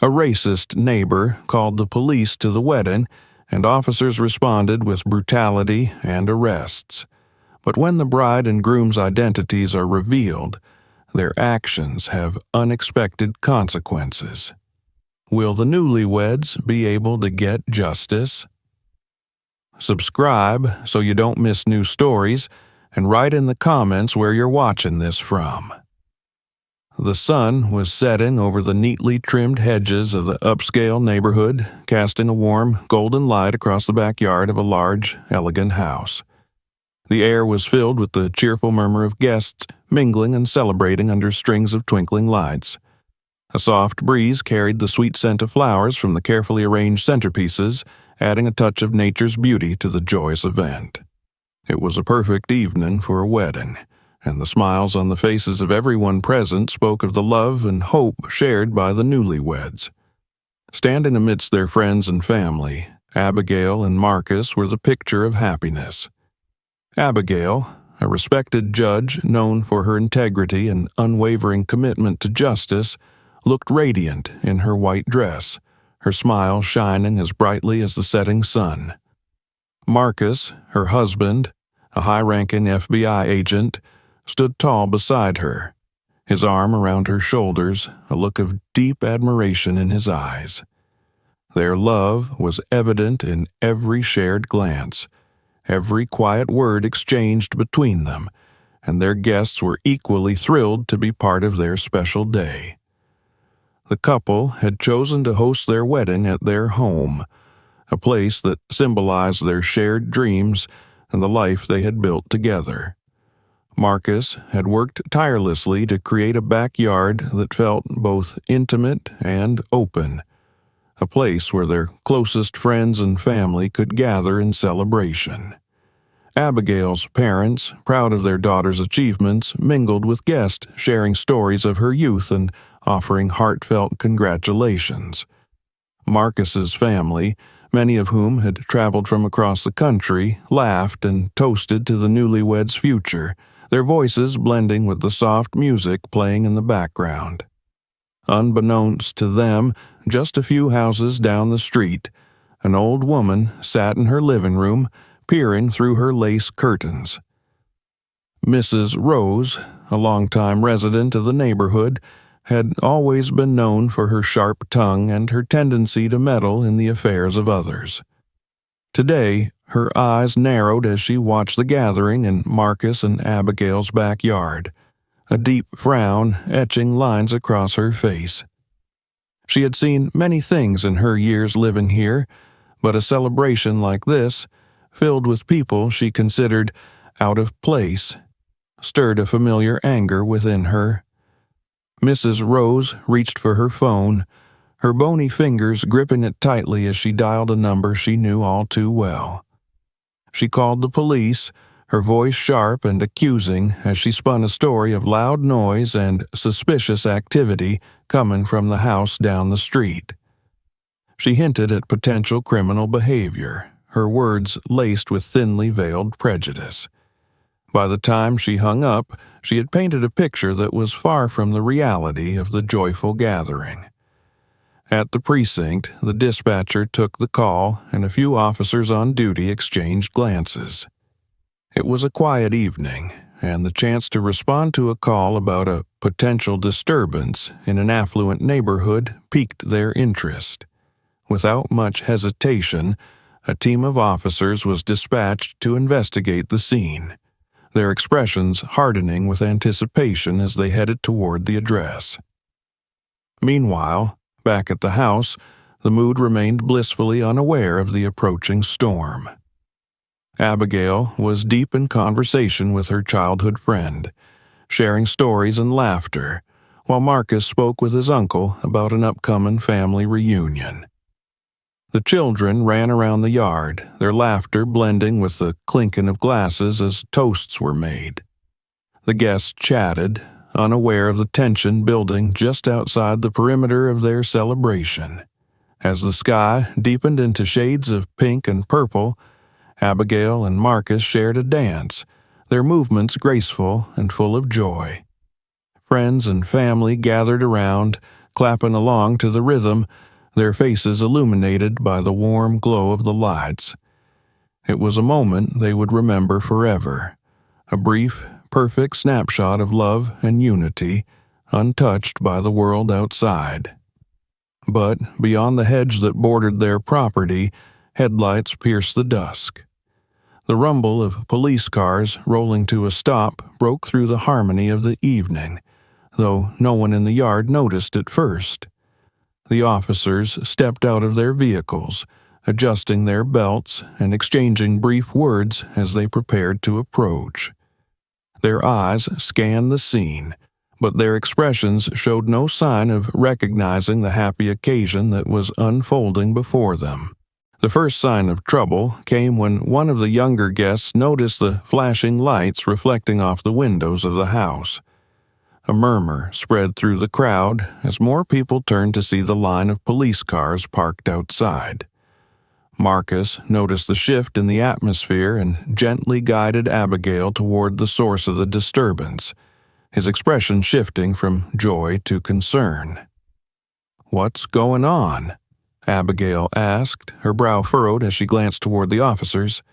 A racist neighbor called the police to the wedding, and officers responded with brutality and arrests. But when the bride and groom's identities are revealed, their actions have unexpected consequences. Will the newlyweds be able to get justice? Subscribe so you don't miss new stories, and write in the comments where you're watching this from. The sun was setting over the neatly trimmed hedges of the upscale neighborhood, casting a warm, golden light across the backyard of a large, elegant house. The air was filled with the cheerful murmur of guests mingling and celebrating under strings of twinkling lights. A soft breeze carried the sweet scent of flowers from the carefully arranged centerpieces, adding a touch of nature's beauty to the joyous event. It was a perfect evening for a wedding, and the smiles on the faces of everyone present spoke of the love and hope shared by the newlyweds. Standing amidst their friends and family, Abigail and Marcus were the picture of happiness. Abigail, a respected judge known for her integrity and unwavering commitment to justice, looked radiant in her white dress, her smile shining as brightly as the setting sun. Marcus, her husband, a high-ranking FBI agent, stood tall beside her, his arm around her shoulders, a look of deep admiration in his eyes. Their love was evident in every shared glance, every quiet word exchanged between them, and their guests were equally thrilled to be part of their special day. The couple had chosen to host their wedding at their home, a place that symbolized their shared dreams and the life they had built together. Marcus had worked tirelessly to create a backyard that felt both intimate and open, a place where their closest friends and family could gather in celebration. Abigail's parents, proud of their daughter's achievements, mingled with guests sharing stories of her youth and offering heartfelt congratulations. Marcus's family, many of whom had traveled from across the country, laughed and toasted to the newlyweds' future, their voices blending with the soft music playing in the background. Unbeknownst to them, just a few houses down the street, an old woman sat in her living room, peering through her lace curtains. Mrs. Rose, a longtime resident of the neighborhood, had always been known for her sharp tongue and her tendency to meddle in the affairs of others. Today, her eyes narrowed as she watched the gathering in Marcus and Abigail's backyard, a deep frown etching lines across her face. She had seen many things in her years living here, but a celebration like this, filled with people she considered out of place, stirred a familiar anger within her. Mrs. Rose reached for her phone, her bony fingers gripping it tightly as she dialed a number she knew all too well. She called the police, her voice sharp and accusing as she spun a story of loud noise and suspicious activity coming from the house down the street. She hinted at potential criminal behavior, her words laced with thinly veiled prejudice. By the time she hung up, she had painted a picture that was far from the reality of the joyful gathering. At the precinct, the dispatcher took the call, and a few officers on duty exchanged glances. It was a quiet evening, and the chance to respond to a call about a potential disturbance in an affluent neighborhood piqued their interest. Without much hesitation, a team of officers was dispatched to investigate the scene, their expressions hardening with anticipation as they headed toward the address. Meanwhile, back at the house, the mood remained blissfully unaware of the approaching storm. Abigail was deep in conversation with her childhood friend, sharing stories and laughter, while Marcus spoke with his uncle about an upcoming family reunion. The children ran around the yard, their laughter blending with the clinking of glasses as toasts were made. The guests chatted, unaware of the tension building just outside the perimeter of their celebration. As the sky deepened into shades of pink and purple, Abigail and Marcus shared a dance, their movements graceful and full of joy. Friends and family gathered around, clapping along to the rhythm, their faces illuminated by the warm glow of the lights. It was a moment they would remember forever, a brief, perfect snapshot of love and unity, untouched by the world outside. But beyond the hedge that bordered their property, headlights pierced the dusk. The rumble of police cars rolling to a stop broke through the harmony of the evening, though no one in the yard noticed at first. The officers stepped out of their vehicles, adjusting their belts and exchanging brief words as they prepared to approach. Their eyes scanned the scene, but their expressions showed no sign of recognizing the happy occasion that was unfolding before them. The first sign of trouble came when one of the younger guests noticed the flashing lights reflecting off the windows of the house. A murmur spread through the crowd as more people turned to see the line of police cars parked outside. Marcus noticed the shift in the atmosphere and gently guided Abigail toward the source of the disturbance, his expression shifting from joy to concern. "What's going on?" Abigail asked, her brow furrowed as she glanced toward the officers.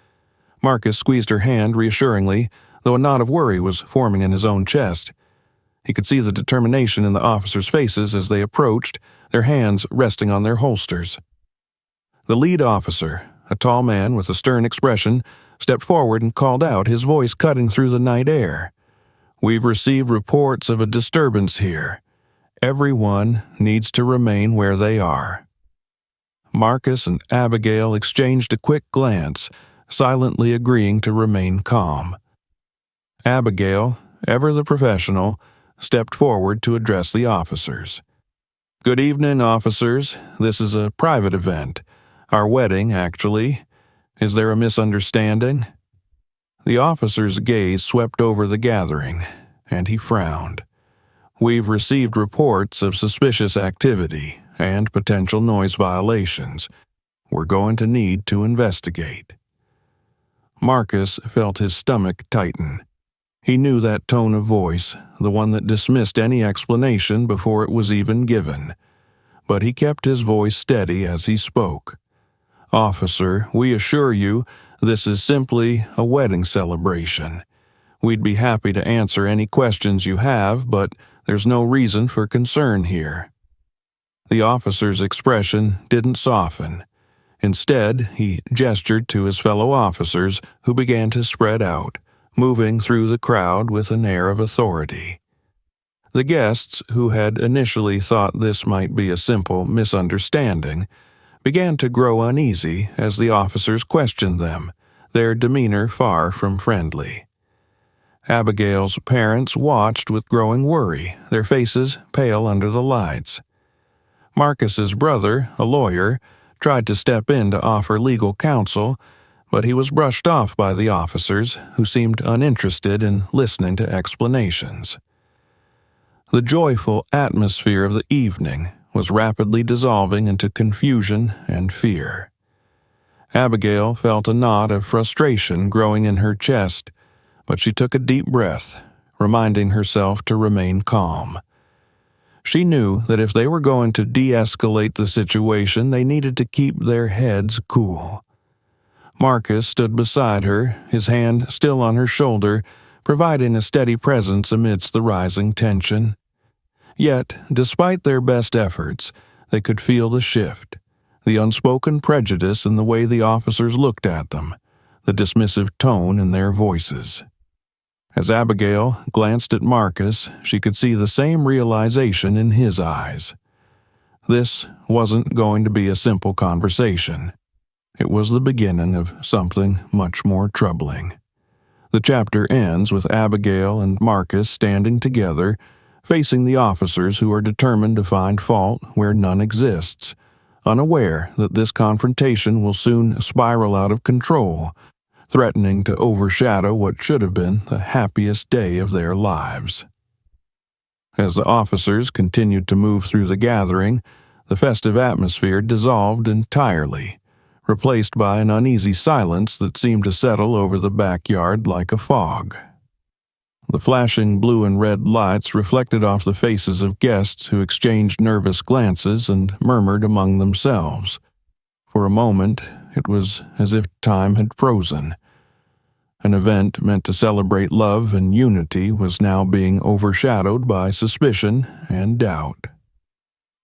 Marcus squeezed her hand reassuringly, though a knot of worry was forming in his own chest. He could see the determination in the officers' faces as they approached, their hands resting on their holsters. The lead officer, a tall man with a stern expression, stepped forward and called out, his voice cutting through the night air. "We've received reports of a disturbance here. Everyone needs to remain where they are." Marcus and Abigail exchanged a quick glance, silently agreeing to remain calm. Abigail, ever the professional, stepped forward to address the officers. "Good evening, officers. This is a private event. Our wedding, actually. Is there a misunderstanding?" The officer's gaze swept over the gathering, and he frowned. "We've received reports of suspicious activity and potential noise violations. We're going to need to investigate." Marcus felt his stomach tighten. He knew that tone of voice, the one that dismissed any explanation before it was even given. But he kept his voice steady as he spoke. "Officer, we assure you this is simply a wedding celebration. We'd be happy to answer any questions you have, but there's no reason for concern here." The officer's expression didn't soften. Instead, he gestured to his fellow officers, who began to spread out, moving through the crowd with an air of authority. The guests, who had initially thought this might be a simple misunderstanding, began to grow uneasy as the officers questioned them, their demeanor far from friendly. Abigail's parents watched with growing worry, their faces pale under the lights. Marcus's brother, a lawyer, tried to step in to offer legal counsel, but he was brushed off by the officers, who seemed uninterested in listening to explanations. The joyful atmosphere of the evening was rapidly dissolving into confusion and fear. Abigail felt a knot of frustration growing in her chest, but she took a deep breath, reminding herself to remain calm. She knew that if they were going to de-escalate the situation, they needed to keep their heads cool. Marcus stood beside her, his hand still on her shoulder, providing a steady presence amidst the rising tension. Yet, despite their best efforts, they could feel the shift, the unspoken prejudice in the way the officers looked at them, the dismissive tone in their voices. As Abigail glanced at Marcus, she could see the same realization in his eyes. This wasn't going to be a simple conversation. It was the beginning of something much more troubling. The chapter ends with Abigail and Marcus standing together, facing the officers who are determined to find fault where none exists, unaware that this confrontation will soon spiral out of control, threatening to overshadow what should have been the happiest day of their lives. As the officers continued to move through the gathering, the festive atmosphere dissolved entirely, replaced by an uneasy silence that seemed to settle over the backyard like a fog. The flashing blue and red lights reflected off the faces of guests who exchanged nervous glances and murmured among themselves. For a moment, it was as if time had frozen. An event meant to celebrate love and unity was now being overshadowed by suspicion and doubt.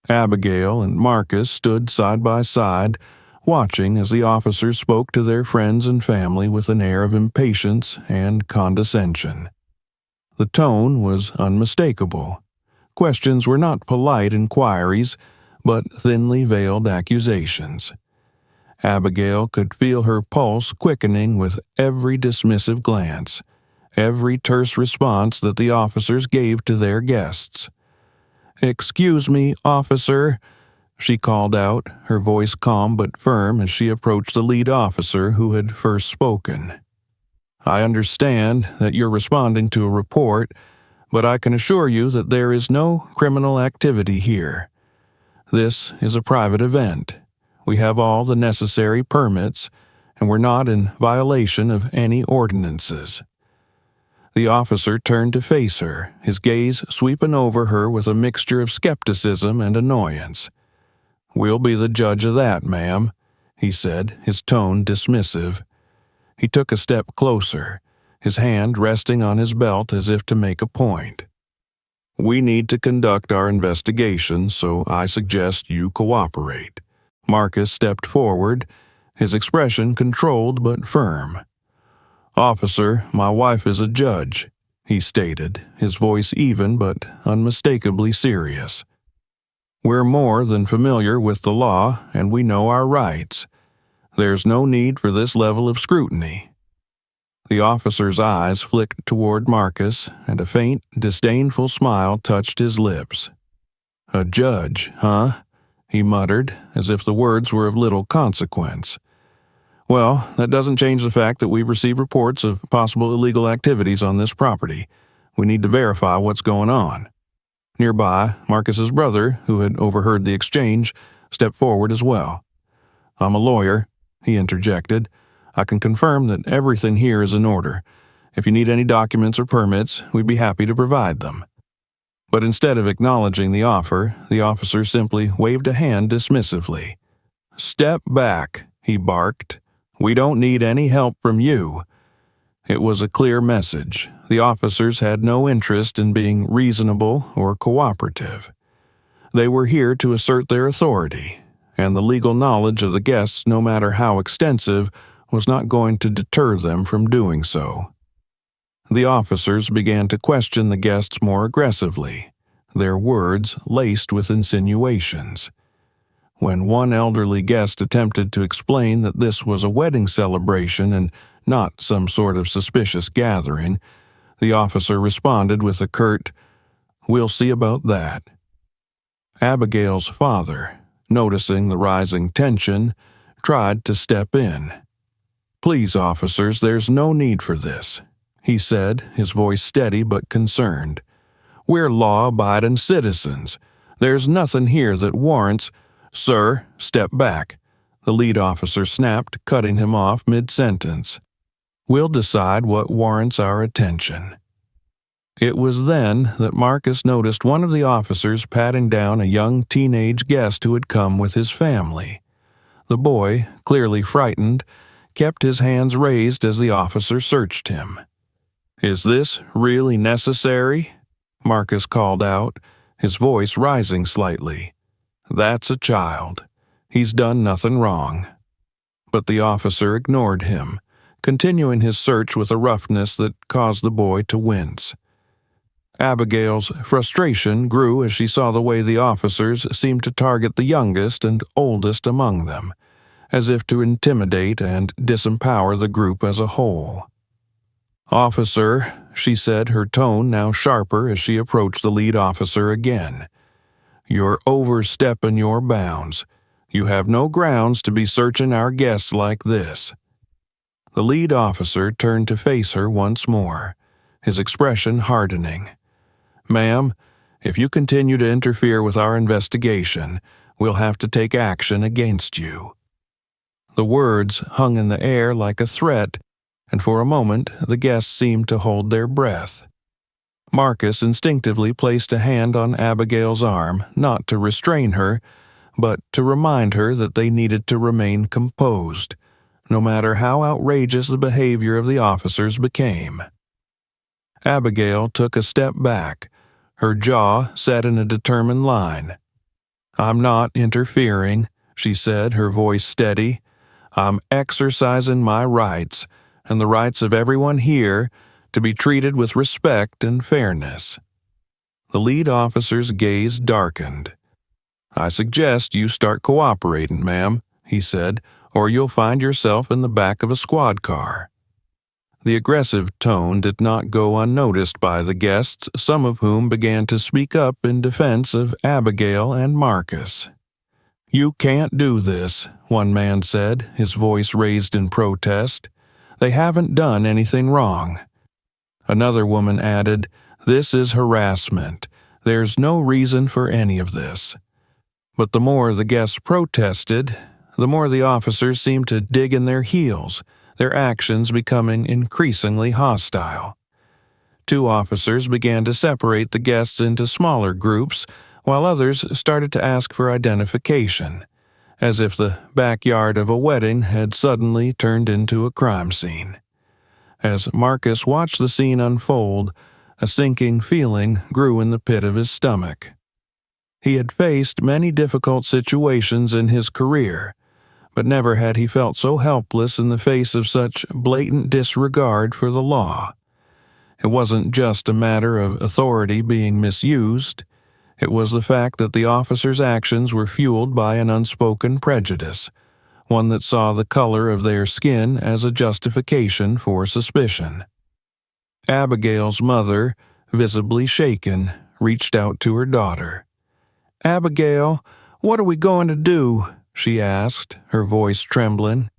Abigail and Marcus stood side by side, watching as the officers spoke to their friends and family with an air of impatience and condescension. The tone was unmistakable. Questions were not polite inquiries, but thinly veiled accusations. Abigail could feel her pulse quickening with every dismissive glance, every terse response that the officers gave to their guests. "Excuse me, officer," she called out, her voice calm but firm as she approached the lead officer who had first spoken. "I understand that you're responding to a report, but I can assure you that there is no criminal activity here. This is a private event. We have all the necessary permits, and we're not in violation of any ordinances." The officer turned to face her, his gaze sweeping over her with a mixture of skepticism and annoyance. "We'll be the judge of that, ma'am," he said, his tone dismissive. He took a step closer, his hand resting on his belt as if to make a point. "We need to conduct our investigation, so I suggest you cooperate." Marcus stepped forward, his expression controlled but firm. "Officer, my wife is a judge," he stated, his voice even but unmistakably serious. "We're more than familiar with the law, and we know our rights. There's no need for this level of scrutiny." The officer's eyes flicked toward Marcus, and a faint, disdainful smile touched his lips. "A judge, huh?" he muttered, as if the words were of little consequence. "Well, that doesn't change the fact that we've received reports of possible illegal activities on this property. We need to verify what's going on." Nearby, Marcus's brother, who had overheard the exchange, stepped forward as well. "I'm a lawyer," he interjected. "I can confirm that everything here is in order. If you need any documents or permits, we'd be happy to provide them." But instead of acknowledging the offer, the officer simply waved a hand dismissively. "Step back," he barked. "We don't need any help from you." It was a clear message. The officers had no interest in being reasonable or cooperative. They were here to assert their authority, and the legal knowledge of the guests, no matter how extensive, was not going to deter them from doing so. The officers began to question the guests more aggressively, their words laced with insinuations. When one elderly guest attempted to explain that this was a wedding celebration and not some sort of suspicious gathering, the officer responded with a curt, "We'll see about that." Abigail's father, noticing the rising tension, tried to step in. "Please, officers, there's no need for this," he said, his voice steady but concerned. "We're law-abiding citizens. There's nothing here that warrants—" "Sir, step back," the lead officer snapped, cutting him off mid-sentence. "We'll decide what warrants our attention." It was then that Marcus noticed one of the officers patting down a young teenage guest who had come with his family. The boy, clearly frightened, kept his hands raised as the officer searched him. "Is this really necessary?" Marcus called out, his voice rising slightly. "That's a child. He's done nothing wrong." But the officer ignored him, continuing his search with a roughness that caused the boy to wince. Abigail's frustration grew as she saw the way the officers seemed to target the youngest and oldest among them, as if to intimidate and disempower the group as a whole. "Officer," she said, her tone now sharper as she approached the lead officer again, "you're overstepping your bounds. You have no grounds to be searching our guests like this." The lead officer turned to face her once more, his expression hardening. "Ma'am, if you continue to interfere with our investigation, we'll have to take action against you." The words hung in the air like a threat, and for a moment the guests seemed to hold their breath. Marcus instinctively placed a hand on Abigail's arm, not to restrain her, but to remind her that they needed to remain composed, no matter how outrageous the behavior of the officers became. Abigail took a step back, her jaw set in a determined line. "I'm not interfering," she said, her voice steady. "I'm exercising my rights, and the rights of everyone here, to be treated with respect and fairness." The lead officer's gaze darkened. "I suggest you start cooperating, ma'am," he said, "or you'll find yourself in the back of a squad car." The aggressive tone did not go unnoticed by the guests, some of whom began to speak up in defense of Abigail and Marcus. "You can't do this," one man said, his voice raised in protest. "They haven't done anything wrong." Another woman added, "This is harassment. There's no reason for any of this." But the more the guests protested, the more the officers seemed to dig in their heels, their actions becoming increasingly hostile. Two officers began to separate the guests into smaller groups, while others started to ask for identification, as if the backyard of a wedding had suddenly turned into a crime scene. As Marcus watched the scene unfold, a sinking feeling grew in the pit of his stomach. He had faced many difficult situations in his career, but never had he felt so helpless in the face of such blatant disregard for the law. It wasn't just a matter of authority being misused. It was the fact that the officers' actions were fueled by an unspoken prejudice, one that saw the color of their skin as a justification for suspicion. Abigail's mother, visibly shaken, reached out to her daughter. "Abigail, what are we going to do?" she asked, her voice trembling.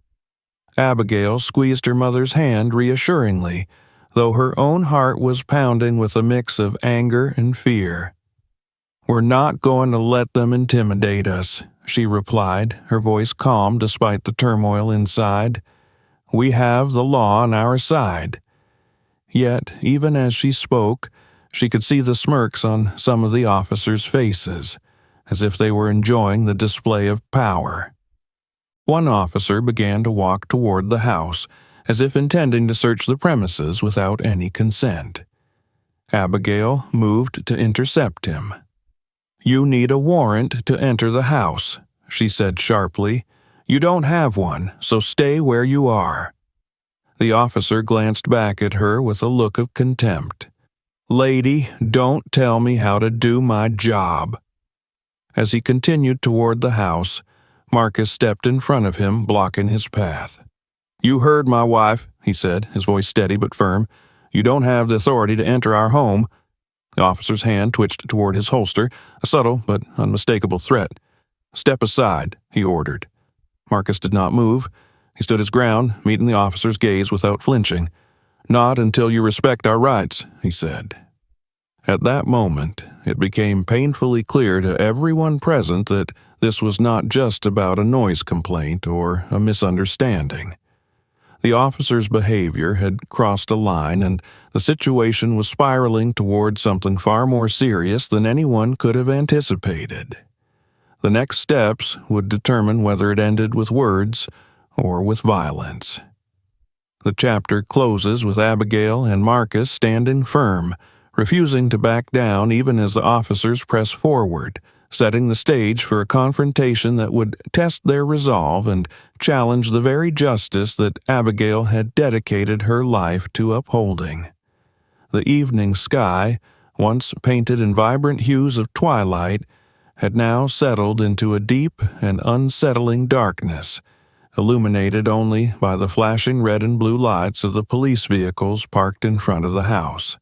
Abigail squeezed her mother's hand reassuringly, though her own heart was pounding with a mix of anger and fear. "We're not going to let them intimidate us," she replied, her voice calm despite the turmoil inside. "We have the law on our side." Yet, even as she spoke, she could see the smirks on some of the officers' faces, as if they were enjoying the display of power. One officer began to walk toward the house, as if intending to search the premises without any consent. Abigail moved to intercept him. "You need a warrant to enter the house," she said sharply. "You don't have one, so stay where you are." The officer glanced back at her with a look of contempt. "Lady, don't tell me how to do my job." As he continued toward the house, Marcus stepped in front of him, blocking his path. "You heard my wife," he said, his voice steady but firm. "You don't have the authority to enter our home." The officer's hand twitched toward his holster, a subtle but unmistakable threat. "Step aside," he ordered. Marcus did not move. He stood his ground, meeting the officer's gaze without flinching. "Not until you respect our rights," he said. At that moment, it became painfully clear to everyone present that this was not just about a noise complaint or a misunderstanding. The officer's behavior had crossed a line, and the situation was spiraling toward something far more serious than anyone could have anticipated. The next steps would determine whether it ended with words or with violence. The chapter closes with Abigail and Marcus standing firm, refusing to back down even as the officers press forward, setting the stage for a confrontation that would test their resolve and challenge the very justice that Abigail had dedicated her life to upholding. The evening sky, once painted in vibrant hues of twilight, had now settled into a deep and unsettling darkness, illuminated only by the flashing red and blue lights of the police vehicles parked in front of the house.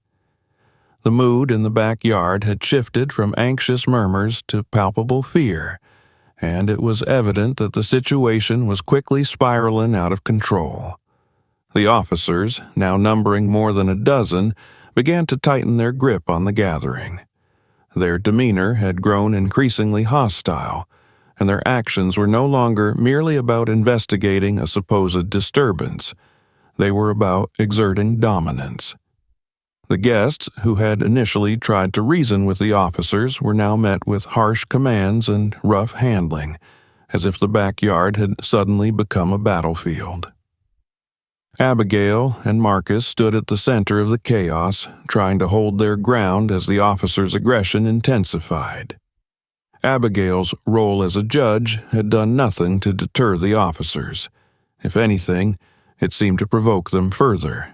The mood in the backyard had shifted from anxious murmurs to palpable fear, and it was evident that the situation was quickly spiraling out of control. The officers, now numbering more than a dozen, began to tighten their grip on the gathering. Their demeanor had grown increasingly hostile, and their actions were no longer merely about investigating a supposed disturbance. They were about exerting dominance. The guests, who had initially tried to reason with the officers, were now met with harsh commands and rough handling, as if the backyard had suddenly become a battlefield. Abigail and Marcus stood at the center of the chaos, trying to hold their ground as the officers' aggression intensified. Abigail's role as a judge had done nothing to deter the officers. If anything, it seemed to provoke them further.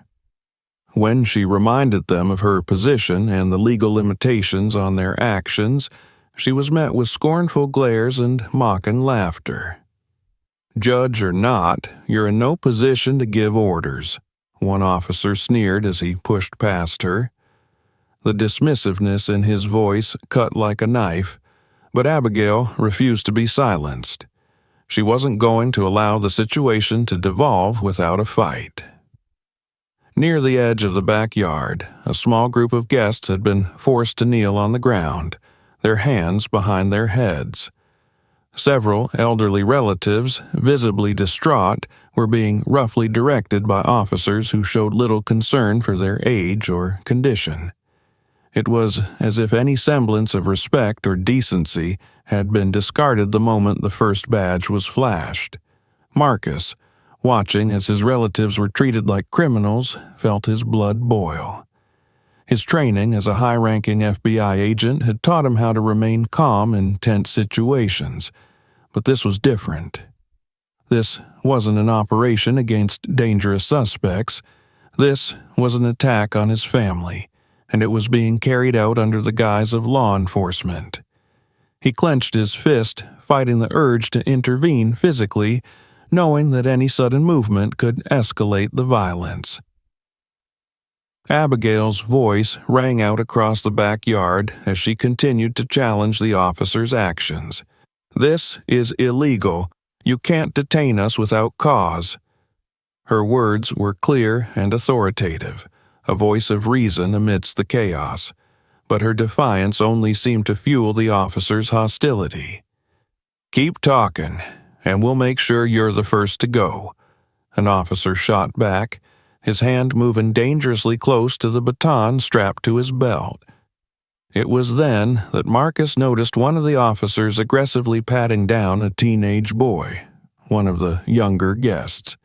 When she reminded them of her position and the legal limitations on their actions, she was met with scornful glares and mocking laughter. "Judge or not, you're in no position to give orders," one officer sneered as he pushed past her. The dismissiveness in his voice cut like a knife, but Abigail refused to be silenced. She wasn't going to allow the situation to devolve without a fight. Near the edge of the backyard, a small group of guests had been forced to kneel on the ground, their hands behind their heads. Several elderly relatives, visibly distraught, were being roughly directed by officers who showed little concern for their age or condition. It was as if any semblance of respect or decency had been discarded the moment the first badge was flashed. Marcus, watching as his relatives were treated like criminals, felt his blood boil. His training as a high-ranking FBI agent had taught him how to remain calm in tense situations, but this was different. This wasn't an operation against dangerous suspects. This was an attack on his family, and it was being carried out under the guise of law enforcement. He clenched his fist, fighting the urge to intervene physically, knowing that any sudden movement could escalate the violence. Abigail's voice rang out across the backyard as she continued to challenge the officers' actions. "This is illegal. You can't detain us without cause." Her words were clear and authoritative, a voice of reason amidst the chaos, but her defiance only seemed to fuel the officers' hostility. "Keep talking, and we'll make sure you're the first to go," an officer shot back, his hand moving dangerously close to the baton strapped to his belt. It was then that Marcus noticed one of the officers aggressively patting down a teenage boy, one of the younger guests.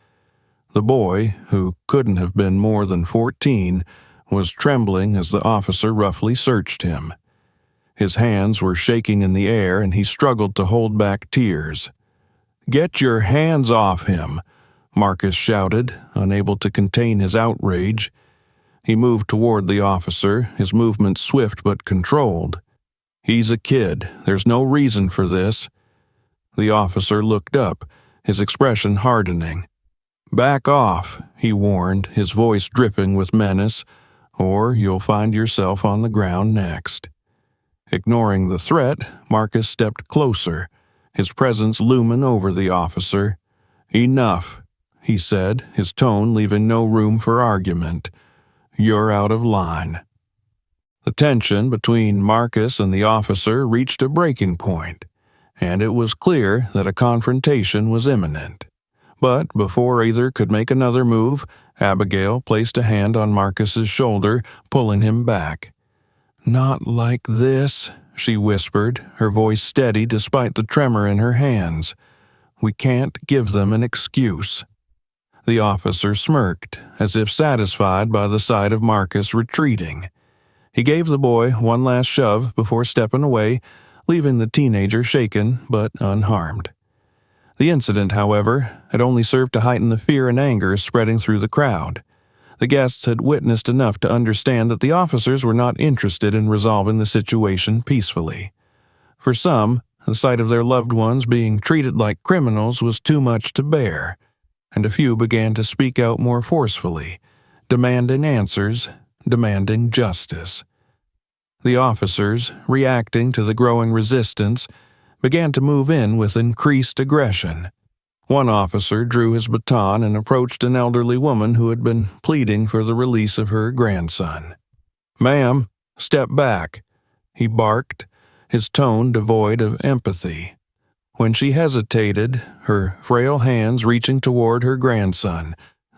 The boy, who couldn't have been more than 14, was trembling as the officer roughly searched him. His hands were shaking in the air and he struggled to hold back tears. "Get your hands off him," Marcus shouted, unable to contain his outrage. He moved toward the officer, his movements swift but controlled. "He's a kid. There's no reason for this." The officer looked up, his expression hardening. "Back off," he warned, his voice dripping with menace, "or you'll find yourself on the ground next." Ignoring the threat, Marcus stepped closer, his presence looming over the officer. "Enough," he said, his tone leaving no room for argument. "You're out of line." The tension between Marcus and the officer reached a breaking point, and it was clear that a confrontation was imminent. But before either could make another move, Abigail placed a hand on Marcus's shoulder, pulling him back. "Not like this," she whispered, her voice steady despite the tremor in her hands. "We can't give them an excuse." The officer smirked, as if satisfied by the sight of Marcus retreating. He gave the boy one last shove before stepping away, leaving the teenager shaken but unharmed. The incident, however, had only served to heighten the fear and anger spreading through the crowd. The guests had witnessed enough to understand that the officers were not interested in resolving the situation peacefully. For some, the sight of their loved ones being treated like criminals was too much to bear, and a few began to speak out more forcefully, demanding answers, demanding justice. The officers, reacting to the growing resistance, began to move in with increased aggression. One officer drew his baton and approached an elderly woman who had been pleading for the release of her grandson. "Ma'am, step back," he barked, his tone devoid of empathy. When she hesitated, her frail hands reaching toward her grandson,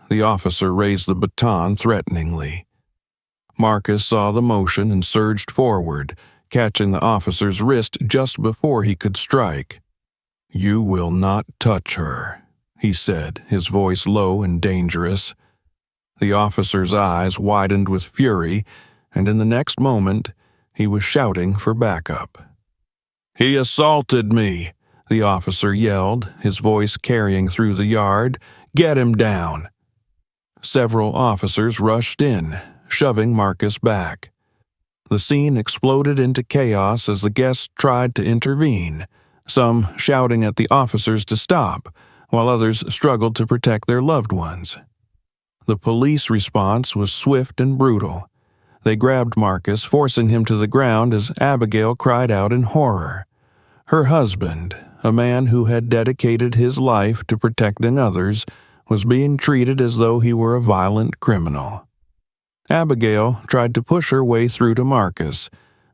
the officer raised the baton threateningly. Marcus saw the motion and surged forward, catching the officer's wrist just before he could strike. "You will not touch her," he said, his voice low and dangerous. The officer's eyes widened with fury, and in the next moment, he was shouting for backup. "He assaulted me," the officer yelled, his voice carrying through the yard. "Get him down." Several officers rushed in, shoving Marcus back. The scene exploded into chaos as the guests tried to intervene, some shouting at the officers to stop, while others struggled to protect their loved ones. The police response was swift and brutal. They grabbed Marcus, forcing him to the ground as Abigail cried out in horror. Her husband, a man who had dedicated his life to protecting others, was being treated as though he were a violent criminal. Abigail tried to push her way through to Marcus,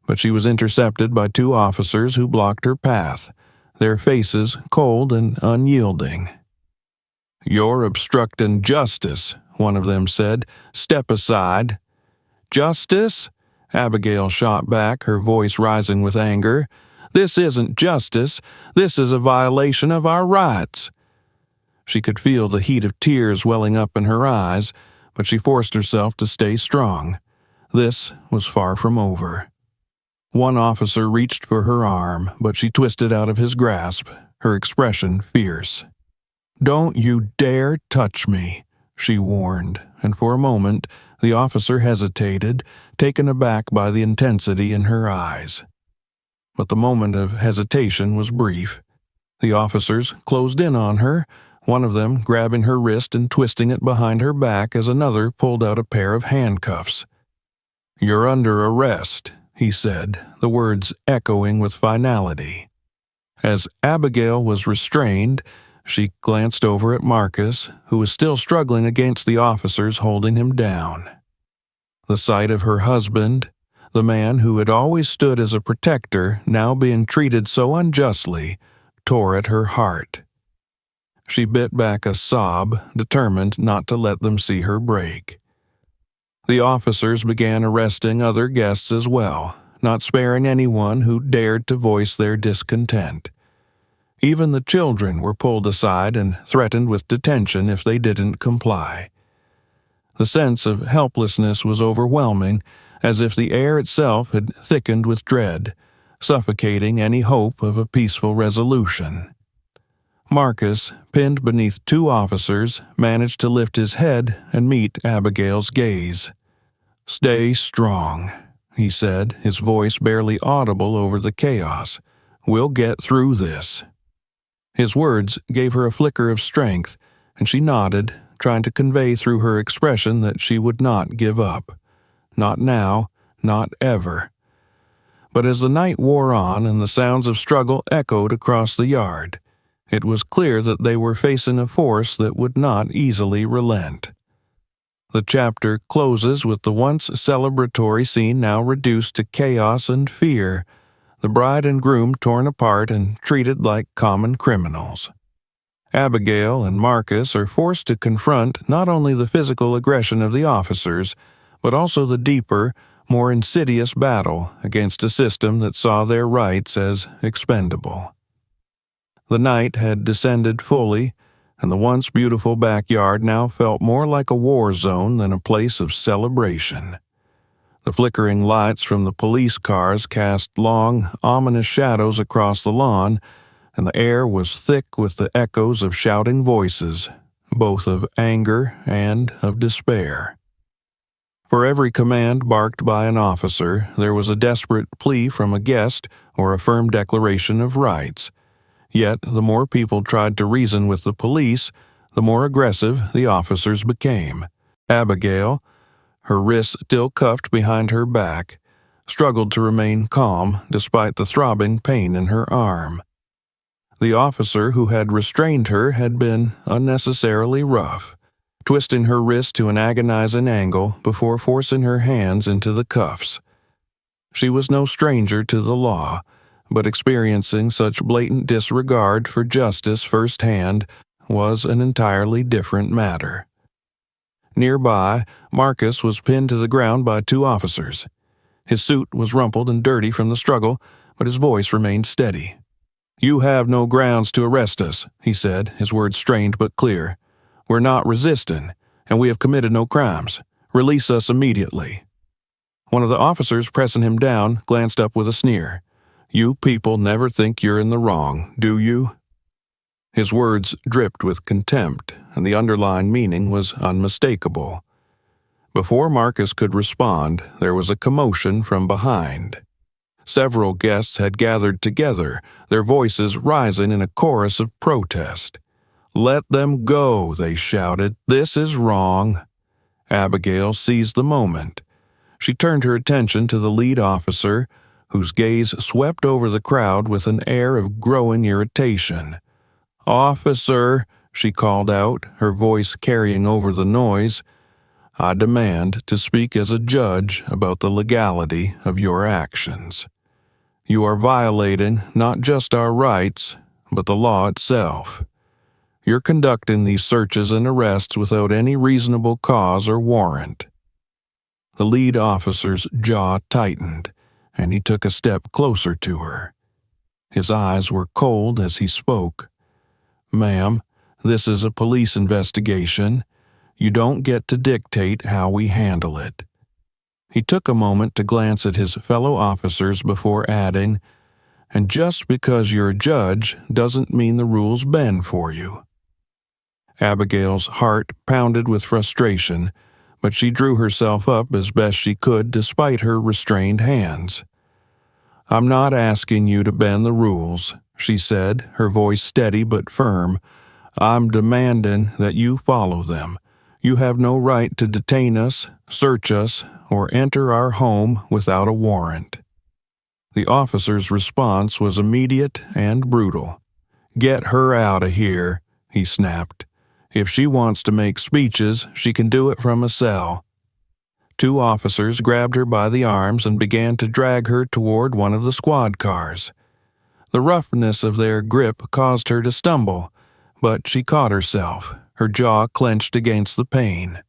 but she was intercepted by two officers who blocked her path, their faces cold and unyielding. "You're obstructing justice," one of them said. "Step aside." "Justice?" Abigail shot back, her voice rising with anger. "This isn't justice. This is a violation of our rights." She could feel the heat of tears welling up in her eyes, but she forced herself to stay strong. This was far from over. One officer reached for her arm, but she twisted out of his grasp, her expression fierce. "Don't you dare touch me," she warned, and for a moment the officer hesitated, taken aback by the intensity in her eyes. But the moment of hesitation was brief. The officers closed in on her, one of them grabbing her wrist and twisting it behind her back as another pulled out a pair of handcuffs. "You're under arrest," he said, the words echoing with finality. As Abigail was restrained, she glanced over at Marcus, who was still struggling against the officers holding him down. The sight of her husband, the man who had always stood as a protector, now being treated so unjustly, tore at her heart. She bit back a sob, determined not to let them see her break. The officers began arresting other guests as well, not sparing anyone who dared to voice their discontent. Even the children were pulled aside and threatened with detention if they didn't comply. The sense of helplessness was overwhelming, as if the air itself had thickened with dread, suffocating any hope of a peaceful resolution. Marcus, pinned beneath two officers, managed to lift his head and meet Abigail's gaze. "Stay strong," he said, his voice barely audible over the chaos. "We'll get through this." His words gave her a flicker of strength, and she nodded, trying to convey through her expression that she would not give up. Not now, not ever. But as the night wore on and the sounds of struggle echoed across the yard, it was clear that they were facing a force that would not easily relent. The chapter closes with the once celebratory scene now reduced to chaos and fear, the bride and groom torn apart and treated like common criminals. Abigail and Marcus are forced to confront not only the physical aggression of the officers, but also the deeper, more insidious battle against a system that saw their rights as expendable. The night had descended fully, and the once beautiful backyard now felt more like a war zone than a place of celebration. The flickering lights from the police cars cast long, ominous shadows across the lawn, and the air was thick with the echoes of shouting voices, both of anger and of despair. For every command barked by an officer, there was a desperate plea from a guest or a firm declaration of rights. Yet, the more people tried to reason with the police, the more aggressive the officers became. Abigail, her wrists still cuffed behind her back, struggled to remain calm despite the throbbing pain in her arm. The officer who had restrained her had been unnecessarily rough, twisting her wrist to an agonizing angle before forcing her hands into the cuffs. She was no stranger to the law, but experiencing such blatant disregard for justice firsthand was an entirely different matter. Nearby, Marcus was pinned to the ground by two officers. His suit was rumpled and dirty from the struggle, but his voice remained steady. "You have no grounds to arrest us," he said, his words strained but clear. "We're not resisting, and we have committed no crimes. Release us immediately." One of the officers pressing him down glanced up with a sneer. "You people never think you're in the wrong, do you?" His words dripped with contempt, and the underlying meaning was unmistakable. Before Marcus could respond, there was a commotion from behind. Several guests had gathered together, their voices rising in a chorus of protest. "Let them go," they shouted. "This is wrong." Abigail seized the moment. She turned her attention to the lead officer, whose gaze swept over the crowd with an air of growing irritation. "Officer," she called out, her voice carrying over the noise, "I demand to speak as a judge about the legality of your actions. You are violating not just our rights, but the law itself. You're conducting these searches and arrests without any reasonable cause or warrant." The lead officer's jaw tightened, and he took a step closer to her. His eyes were cold as he spoke. "Ma'am, this is a police investigation. You don't get to dictate how we handle it." He took a moment to glance at his fellow officers before adding, "And just because you're a judge doesn't mean the rules bend for you." Abigail's heart pounded with frustration, but she drew herself up as best she could despite her restrained hands. "I'm not asking you to bend the rules," she said, her voice steady but firm. "I'm demanding that you follow them. You have no right to detain us, search us, or enter our home without a warrant." The officer's response was immediate and brutal. "Get her out of here," he snapped. "If she wants to make speeches, she can do it from a cell." Two officers grabbed her by the arms and began to drag her toward one of the squad cars. The roughness of their grip caused her to stumble, but she caught herself, her jaw clenched against the pain.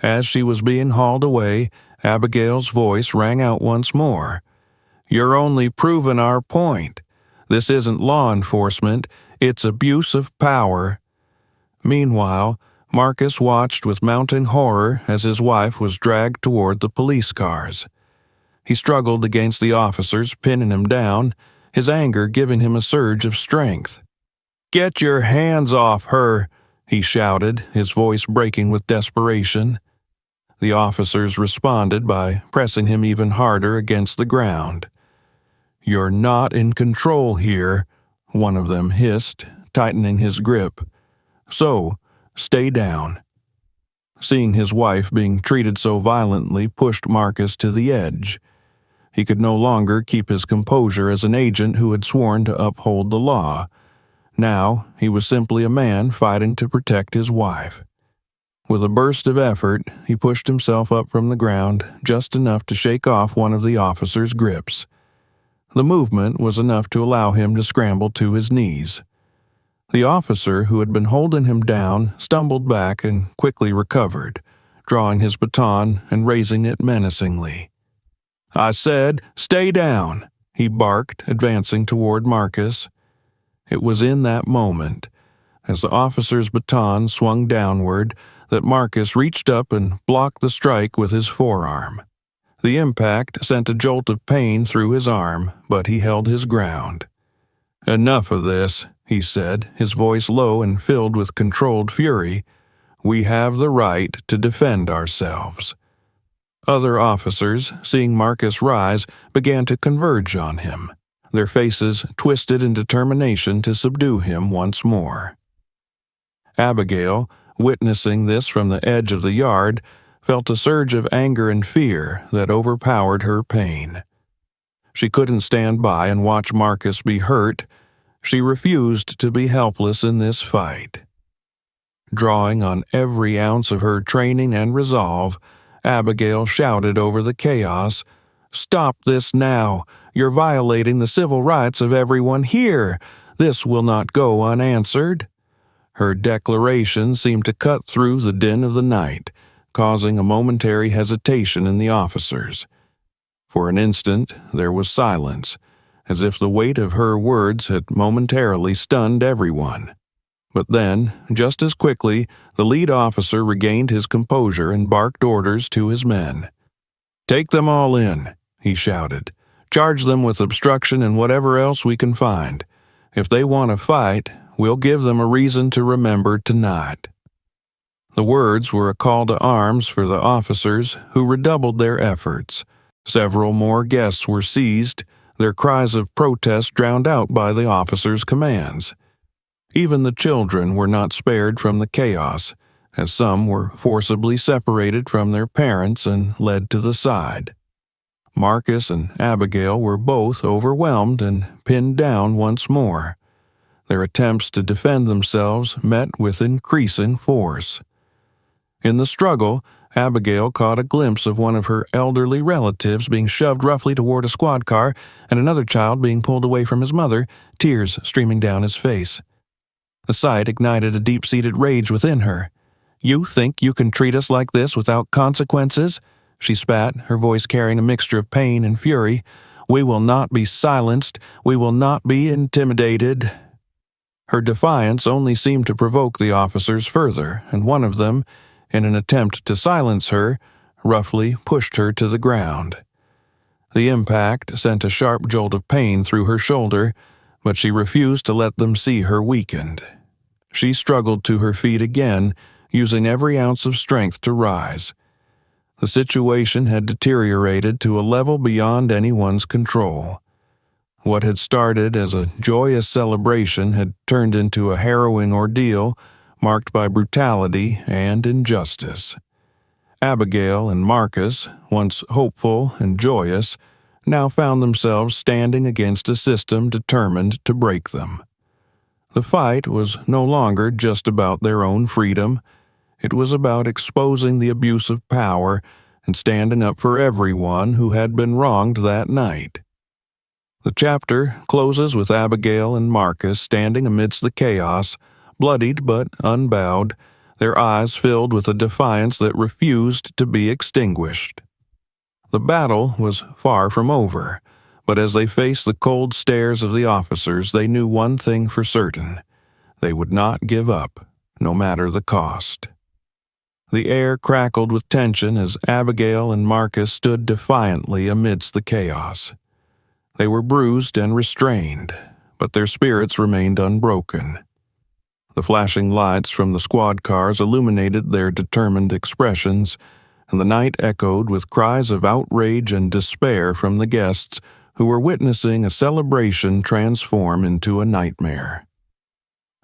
As she was being hauled away, Abigail's voice rang out once more. "You're only proving our point. This isn't law enforcement, it's abuse of power." Meanwhile, Marcus watched with mounting horror as his wife was dragged toward the police cars. He struggled against the officers, pinning him down, his anger giving him a surge of strength. "Get your hands off her!" he shouted, his voice breaking with desperation. The officers responded by pressing him even harder against the ground. "You're not in control here," one of them hissed, tightening his grip. "So, stay down." Seeing his wife being treated so violently pushed Marcus to the edge. He could no longer keep his composure as an agent who had sworn to uphold the law. Now, he was simply a man fighting to protect his wife. With a burst of effort, he pushed himself up from the ground just enough to shake off one of the officer's grips. The movement was enough to allow him to scramble to his knees. The officer who had been holding him down stumbled back and quickly recovered, drawing his baton and raising it menacingly. "I said, stay down," he barked, advancing toward Marcus. It was in that moment, as the officer's baton swung downward, that Marcus reached up and blocked the strike with his forearm. The impact sent a jolt of pain through his arm, but he held his ground. "Enough of this," he said, his voice low and filled with controlled fury. "We have the right to defend ourselves." Other officers, seeing Marcus rise, began to converge on him, their faces twisted in determination to subdue him once more. Abigail, witnessing this from the edge of the yard, felt a surge of anger and fear that overpowered her pain. She couldn't stand by and watch Marcus be hurt. She refused to be helpless in this fight. Drawing on every ounce of her training and resolve, Abigail shouted over the chaos, "Stop this now! You're violating the civil rights of everyone here! This will not go unanswered!" Her declaration seemed to cut through the din of the night, causing a momentary hesitation in the officers. For an instant, there was silence, as if the weight of her words had momentarily stunned everyone. But then, just as quickly, the lead officer regained his composure and barked orders to his men. "Take them all in," he shouted. "Charge them with obstruction and whatever else we can find. If they want to fight, we'll give them a reason to remember tonight." The words were a call to arms for the officers, who redoubled their efforts. Several more guests were seized, their cries of protest drowned out by the officers' commands. Even the children were not spared from the chaos, as some were forcibly separated from their parents and led to the side. Marcus and Abigail were both overwhelmed and pinned down once more. Their attempts to defend themselves met with increasing force. In the struggle, Abigail caught a glimpse of one of her elderly relatives being shoved roughly toward a squad car and another child being pulled away from his mother, tears streaming down his face. The sight ignited a deep-seated rage within her. "You think you can treat us like this without consequences?" she spat, her voice carrying a mixture of pain and fury. "We will not be silenced. We will not be intimidated." Her defiance only seemed to provoke the officers further, and one of them, in an attempt to silence her, roughly pushed her to the ground. The impact sent a sharp jolt of pain through her shoulder, but she refused to let them see her weakened. She struggled to her feet again, using every ounce of strength to rise. The situation had deteriorated to a level beyond anyone's control. What had started as a joyous celebration had turned into a harrowing ordeal marked by brutality and injustice. Abigail and Marcus, once hopeful and joyous, now found themselves standing against a system determined to break them. The fight was no longer just about their own freedom. It was about exposing the abuse of power and standing up for everyone who had been wronged that night. The chapter closes with Abigail and Marcus standing amidst the chaos, bloodied but unbowed, their eyes filled with a defiance that refused to be extinguished. The battle was far from over, but as they faced the cold stares of the officers, they knew one thing for certain: they would not give up, no matter the cost. The air crackled with tension as Abigail and Marcus stood defiantly amidst the chaos. They were bruised and restrained, but their spirits remained unbroken. The flashing lights from the squad cars illuminated their determined expressions, and the night echoed with cries of outrage and despair from the guests who were witnessing a celebration transform into a nightmare.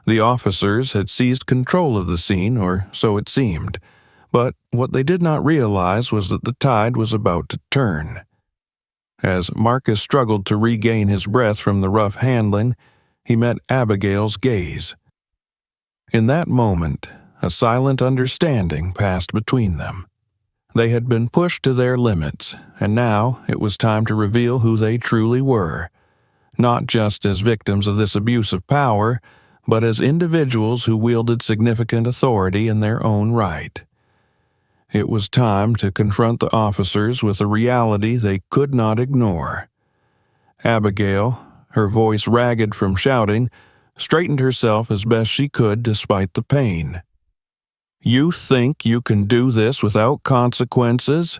The officers had seized control of the scene, or so it seemed, but what they did not realize was that the tide was about to turn. As Marcus struggled to regain his breath from the rough handling, he met Abigail's gaze. In that moment, a silent understanding passed between them. They had been pushed to their limits, and now it was time to reveal who they truly were, not just as victims of this abuse of power, but as individuals who wielded significant authority in their own right. It was time to confront the officers with a reality they could not ignore. Abigail, her voice ragged from shouting, straightened herself as best she could despite the pain. "You think you can do this without consequences?"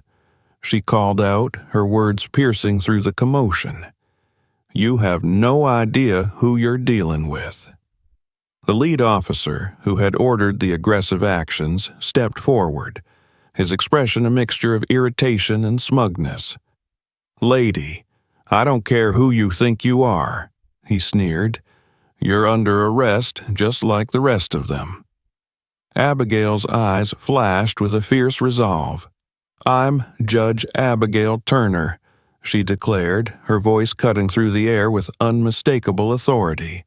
she called out, her words piercing through the commotion. "You have no idea who you're dealing with." The lead officer, who had ordered the aggressive actions, stepped forward, his expression a mixture of irritation and smugness. "Lady, I don't care who you think you are," he sneered. "You're under arrest just like the rest of them." Abigail's eyes flashed with a fierce resolve. "I'm Judge Abigail Turner," she declared, her voice cutting through the air with unmistakable authority.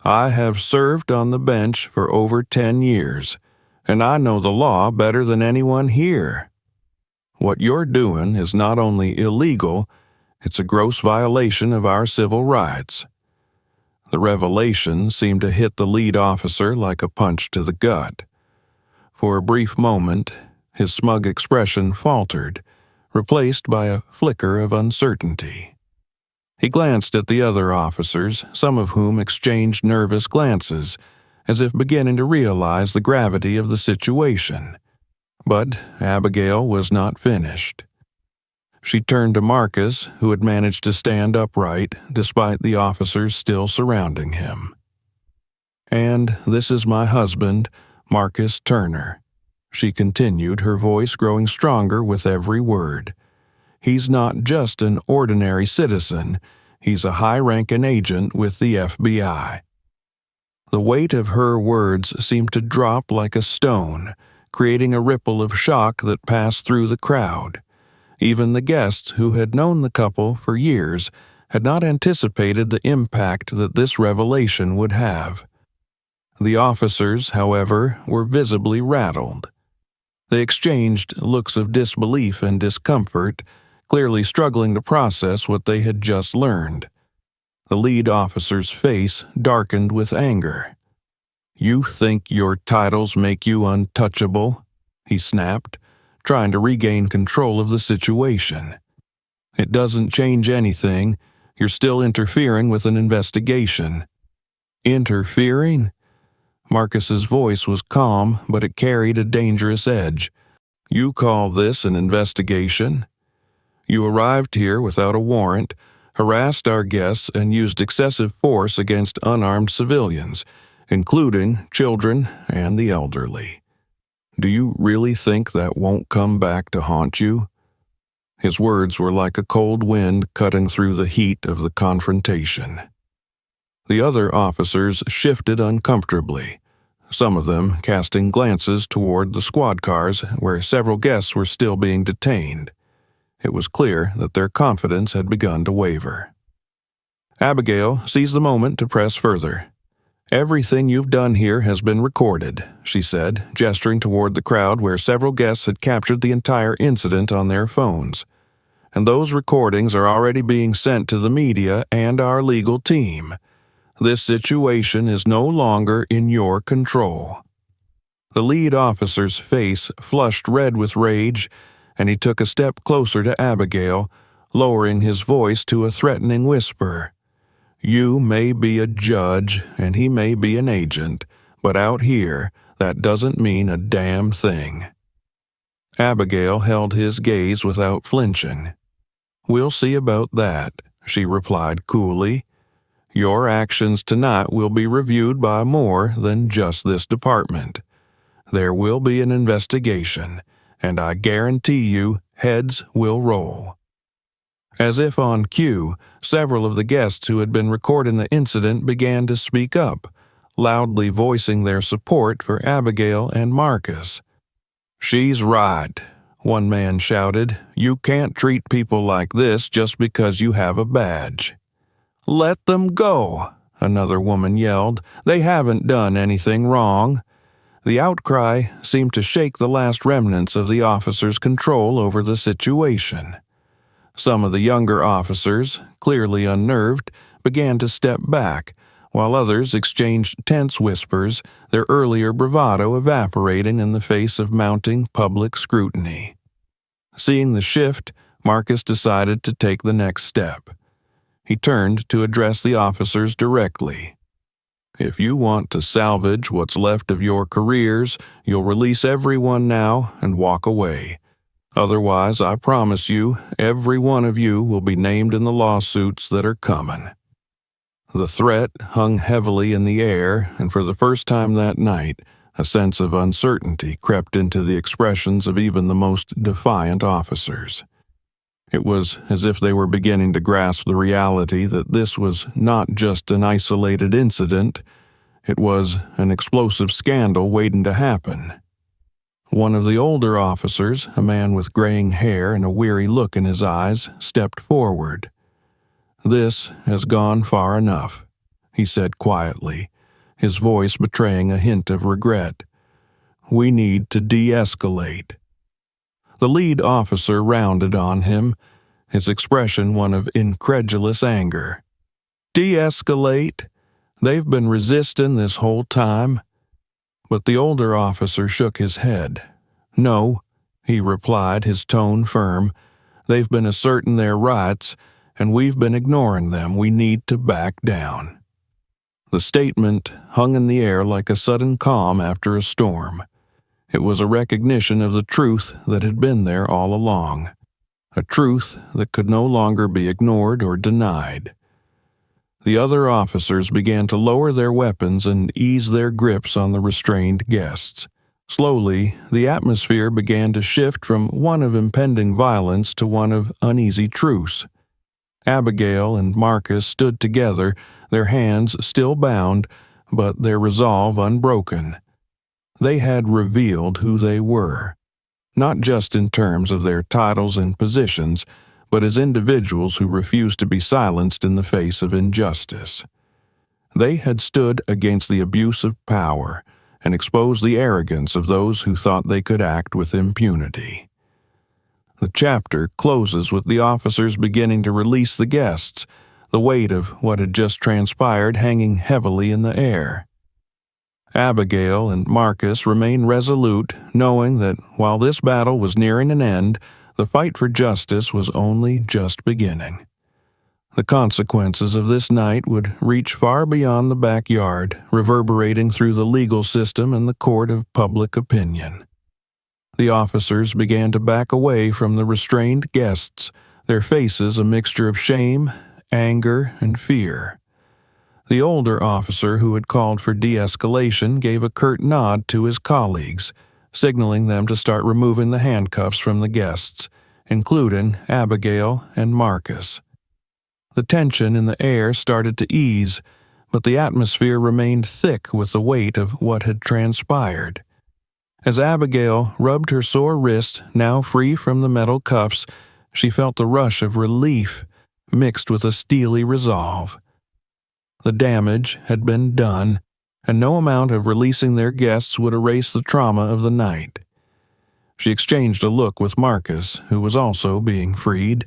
"I have served on the bench for over 10 years, and I know the law better than anyone here. What you're doing is not only illegal, it's a gross violation of our civil rights." The revelation seemed to hit the lead officer like a punch to the gut. For a brief moment, his smug expression faltered, replaced by a flicker of uncertainty. He glanced at the other officers, some of whom exchanged nervous glances, as if beginning to realize the gravity of the situation. But Abigail was not finished. She turned to Marcus, who had managed to stand upright despite the officers still surrounding him. "And this is my husband, Marcus Turner," she continued, her voice growing stronger with every word. "He's not just an ordinary citizen, he's a high-ranking agent with the FBI." The weight of her words seemed to drop like a stone, creating a ripple of shock that passed through the crowd. Even the guests who had known the couple for years had not anticipated the impact that this revelation would have. The officers, however, were visibly rattled. They exchanged looks of disbelief and discomfort, clearly struggling to process what they had just learned. The lead officer's face darkened with anger. "You think your titles make you untouchable?" he snapped, trying to regain control of the situation. "It doesn't change anything. You're still interfering with an investigation." "Interfering?" Marcus's voice was calm, but it carried a dangerous edge. "You call this an investigation? You arrived here without a warrant, harassed our guests, and used excessive force against unarmed civilians, including children and the elderly. Do you really think that won't come back to haunt you?" His words were like a cold wind cutting through the heat of the confrontation. The other officers shifted uncomfortably, some of them casting glances toward the squad cars where several guests were still being detained. It was clear that their confidence had begun to waver. Abigail seized the moment to press further. "Everything you've done here has been recorded," she said, gesturing toward the crowd where several guests had captured the entire incident on their phones. "And those recordings are already being sent to the media and our legal team. This situation is no longer in your control." The lead officer's face flushed red with rage, and he took a step closer to Abigail, lowering his voice to a threatening whisper. "You may be a judge, and he may be an agent, but out here, that doesn't mean a damn thing." Abigail held his gaze without flinching. "We'll see about that," she replied coolly. "Your actions tonight will be reviewed by more than just this department. There will be an investigation, and I guarantee you heads will roll." As if on cue, several of the guests who had been recording the incident began to speak up, loudly voicing their support for Abigail and Marcus. "She's right," one man shouted. "You can't treat people like this just because you have a badge." "Let them go," another woman yelled. "They haven't done anything wrong." The outcry seemed to shake the last remnants of the officers' control over the situation. Some of the younger officers, clearly unnerved, began to step back, while others exchanged tense whispers, their earlier bravado evaporating in the face of mounting public scrutiny. Seeing the shift, Marcus decided to take the next step. He turned to address the officers directly. "If you want to salvage what's left of your careers, you'll release everyone now and walk away. Otherwise, I promise you, every one of you will be named in the lawsuits that are coming." The threat hung heavily in the air, and for the first time that night, a sense of uncertainty crept into the expressions of even the most defiant officers. It was as if they were beginning to grasp the reality that this was not just an isolated incident, it was an explosive scandal waiting to happen. One of the older officers, a man with graying hair and a weary look in his eyes, stepped forward. "This has gone far enough," he said quietly, his voice betraying a hint of regret. "We need to de-escalate." The lead officer rounded on him, his expression one of incredulous anger. "De-escalate? They've been resisting this whole time." But the older officer shook his head. "No," he replied, his tone firm. "They've been asserting their rights, and we've been ignoring them. We need to back down." The statement hung in the air like a sudden calm after a storm. It was a recognition of the truth that had been there all along, a truth that could no longer be ignored or denied. The other officers began to lower their weapons and ease their grips on the restrained guests. Slowly, the atmosphere began to shift from one of impending violence to one of uneasy truce. Abigail and Marcus stood together, their hands still bound, but their resolve unbroken. They had revealed who they were, not just in terms of their titles and positions, but as individuals who refused to be silenced in the face of injustice. They had stood against the abuse of power and exposed the arrogance of those who thought they could act with impunity. The chapter closes with the officers beginning to release the guests, the weight of what had just transpired hanging heavily in the air. Abigail and Marcus remained resolute, knowing that while this battle was nearing an end, the fight for justice was only just beginning. The consequences of this night would reach far beyond the backyard, reverberating through the legal system and the court of public opinion. The officers began to back away from the restrained guests, their faces a mixture of shame, anger, and fear. The older officer who had called for de-escalation gave a curt nod to his colleagues, signaling them to start removing the handcuffs from the guests, including Abigail and Marcus. The tension in the air started to ease, but the atmosphere remained thick with the weight of what had transpired. As Abigail rubbed her sore wrist, now free from the metal cuffs, she felt the rush of relief mixed with a steely resolve. The damage had been done, and no amount of releasing their guests would erase the trauma of the night. She exchanged a look with Marcus, who was also being freed.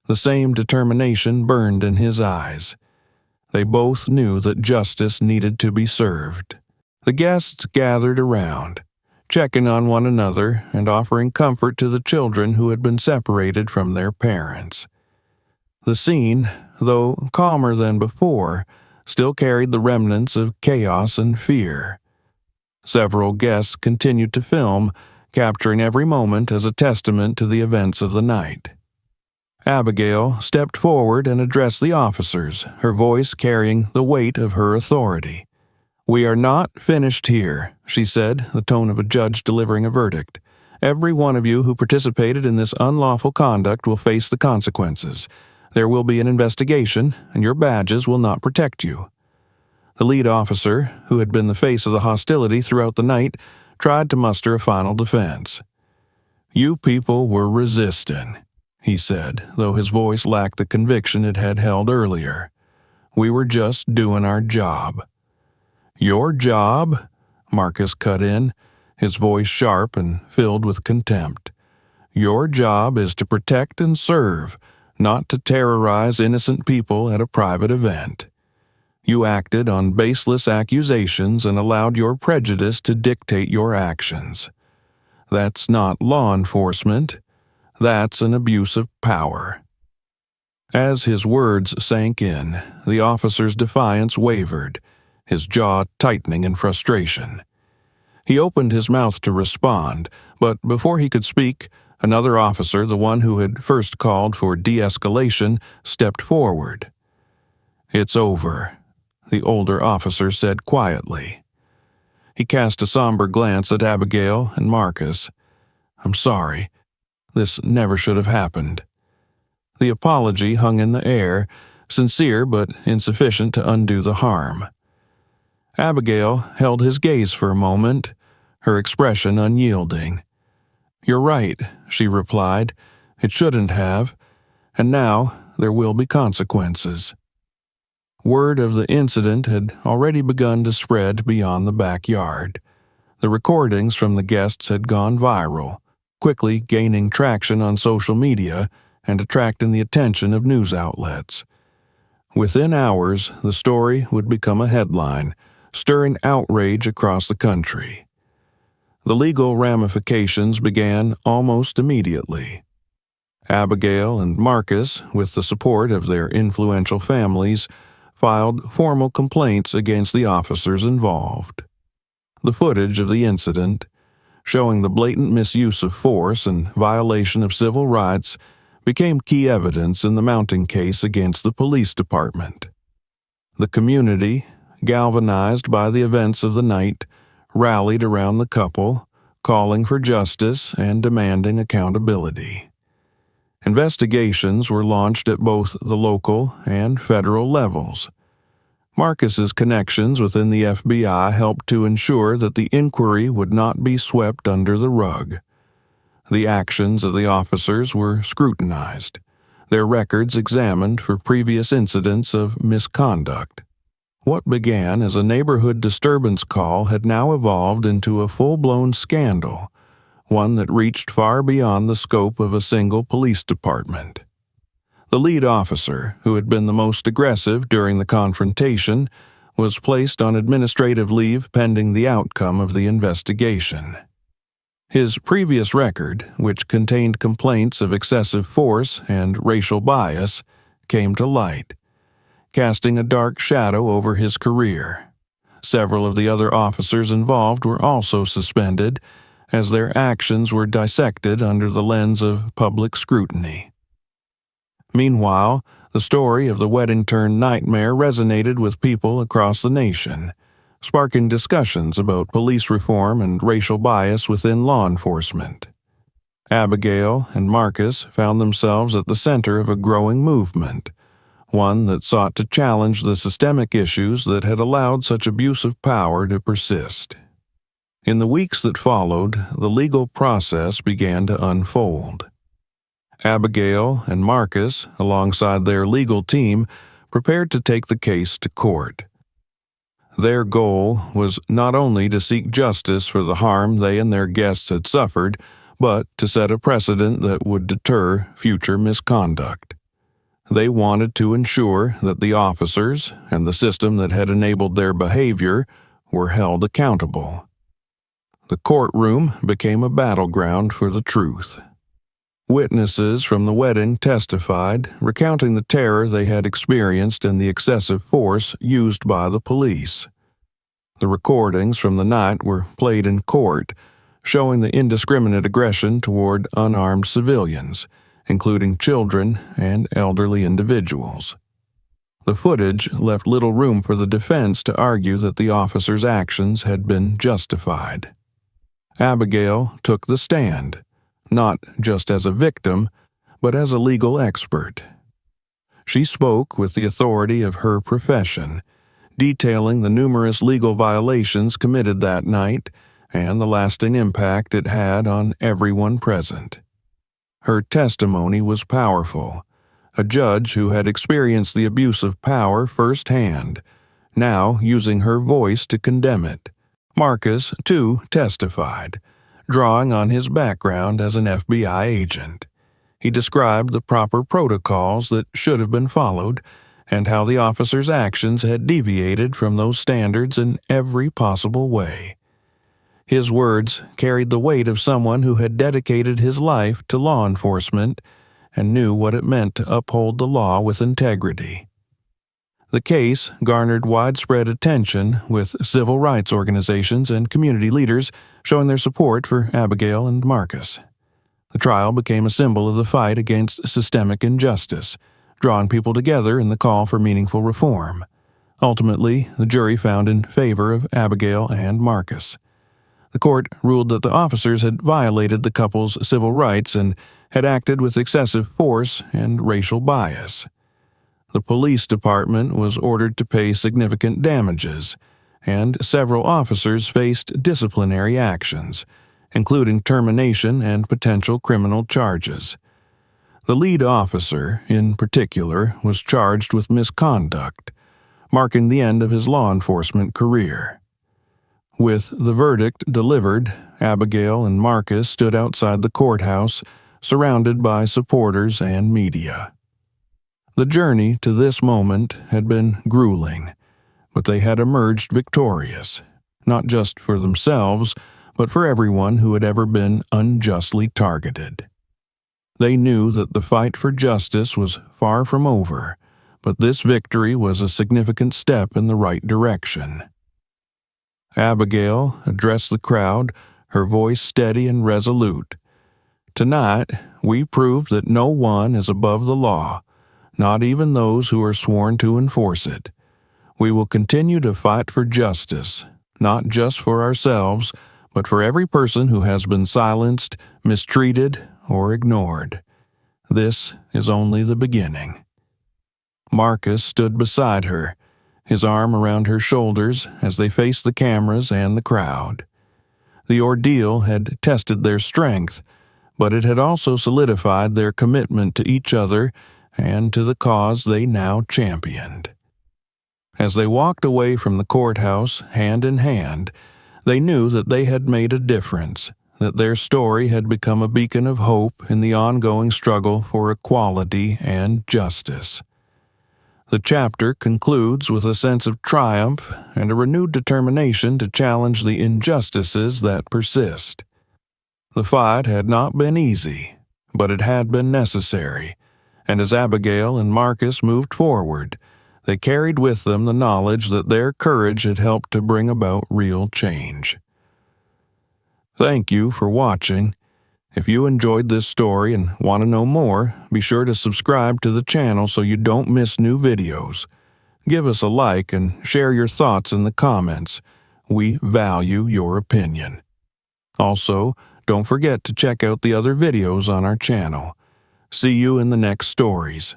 The same determination burned in his eyes. They both knew that justice needed to be served. The guests gathered around, checking on one another and offering comfort to the children who had been separated from their parents. The scene, though calmer than before, still carried the remnants of chaos and fear. Several guests continued to film, capturing every moment as a testament to the events of the night. Abigail stepped forward and addressed the officers, her voice carrying the weight of her authority. "We are not finished here," she said, the tone of a judge delivering a verdict. "Every one of you who participated in this unlawful conduct will face the consequences. There will be an investigation, and your badges will not protect you." The lead officer, who had been the face of the hostility throughout the night, tried to muster a final defense. "You people were resisting," he said, though his voice lacked the conviction it had held earlier. "We were just doing our job." "Your job?" Marcus cut in, his voice sharp and filled with contempt. "Your job is to protect and serve, not to terrorize innocent people at a private event. You acted on baseless accusations and allowed your prejudice to dictate your actions. That's not law enforcement. That's an abuse of power." As his words sank in, the officer's defiance wavered, his jaw tightening in frustration. He opened his mouth to respond, but before he could speak, another officer, the one who had first called for de-escalation, stepped forward. "It's over," the older officer said quietly. He cast a somber glance at Abigail and Marcus. "I'm sorry. This never should have happened." The apology hung in the air, sincere but insufficient to undo the harm. Abigail held his gaze for a moment, her expression unyielding. "You're right," she replied. "It shouldn't have, and now there will be consequences." Word of the incident had already begun to spread beyond the backyard. The recordings from the guests had gone viral, quickly gaining traction on social media and attracting the attention of news outlets. Within hours, the story would become a headline, stirring outrage across the country. The legal ramifications began almost immediately. Abigail and Marcus, with the support of their influential families, filed formal complaints against the officers involved. The footage of the incident, showing the blatant misuse of force and violation of civil rights, became key evidence in the mounting case against the police department. The community, galvanized by the events of the night, rallied around the couple, calling for justice and demanding accountability. Investigations were launched at both the local and federal levels. Marcus's connections within the FBI helped to ensure that the inquiry would not be swept under the rug. The actions of the officers were scrutinized, their records examined for previous incidents of misconduct. What began as a neighborhood disturbance call had now evolved into a full-blown scandal, one that reached far beyond the scope of a single police department. The lead officer, who had been the most aggressive during the confrontation, was placed on administrative leave pending the outcome of the investigation. His previous record, which contained complaints of excessive force and racial bias, came to light, casting a dark shadow over his career. Several of the other officers involved were also suspended, as their actions were dissected under the lens of public scrutiny. Meanwhile, the story of the wedding-turned-nightmare resonated with people across the nation, sparking discussions about police reform and racial bias within law enforcement. Abigail and Marcus found themselves at the center of a growing movement, one that sought to challenge the systemic issues that had allowed such abuse of power to persist. In the weeks that followed, the legal process began to unfold. Abigail and Marcus, alongside their legal team, prepared to take the case to court. Their goal was not only to seek justice for the harm they and their guests had suffered, but to set a precedent that would deter future misconduct. They wanted to ensure that the officers and the system that had enabled their behavior were held accountable. The courtroom became a battleground for the truth. Witnesses from the wedding testified, recounting the terror they had experienced and the excessive force used by the police. The recordings from the night were played in court, showing the indiscriminate aggression toward unarmed civilians, including children and elderly individuals. The footage left little room for the defense to argue that the officers' actions had been justified. Abigail took the stand, not just as a victim, but as a legal expert. She spoke with the authority of her profession, detailing the numerous legal violations committed that night and the lasting impact it had on everyone present. Her testimony was powerful. A judge who had experienced the abuse of power firsthand, now using her voice to condemn it. Marcus, too, testified, drawing on his background as an FBI agent. He described the proper protocols that should have been followed and how the officers' actions had deviated from those standards in every possible way. His words carried the weight of someone who had dedicated his life to law enforcement and knew what it meant to uphold the law with integrity. The case garnered widespread attention, with civil rights organizations and community leaders showing their support for Abigail and Marcus. The trial became a symbol of the fight against systemic injustice, drawing people together in the call for meaningful reform. Ultimately, the jury found in favor of Abigail and Marcus. The court ruled that the officers had violated the couple's civil rights and had acted with excessive force and racial bias. The police department was ordered to pay significant damages, and several officers faced disciplinary actions, including termination and potential criminal charges. The lead officer, in particular, was charged with misconduct, marking the end of his law enforcement career. With the verdict delivered, Abigail and Marcus stood outside the courthouse, surrounded by supporters and media. The journey to this moment had been grueling, but they had emerged victorious, not just for themselves, but for everyone who had ever been unjustly targeted. They knew that the fight for justice was far from over, but this victory was a significant step in the right direction. Abigail addressed the crowd, her voice steady and resolute. "Tonight, we proved that no one is above the law, not even those who are sworn to enforce it. We will continue to fight for justice, not just for ourselves, but for every person who has been silenced, mistreated, or ignored. This is only the beginning." Marcus stood beside her, his arm around her shoulders as they faced the cameras and the crowd. The ordeal had tested their strength, but it had also solidified their commitment to each other and to the cause they now championed. As they walked away from the courthouse, hand in hand, they knew that they had made a difference, that their story had become a beacon of hope in the ongoing struggle for equality and justice. The chapter concludes with a sense of triumph and a renewed determination to challenge the injustices that persist. The fight had not been easy, but it had been necessary, and as Abigail and Marcus moved forward, they carried with them the knowledge that their courage had helped to bring about real change. Thank you for watching. If you enjoyed this story and want to know more, be sure to subscribe to the channel so you don't miss new videos. Give us a like and share your thoughts in the comments. We value your opinion. Also, don't forget to check out the other videos on our channel. See you in the next stories.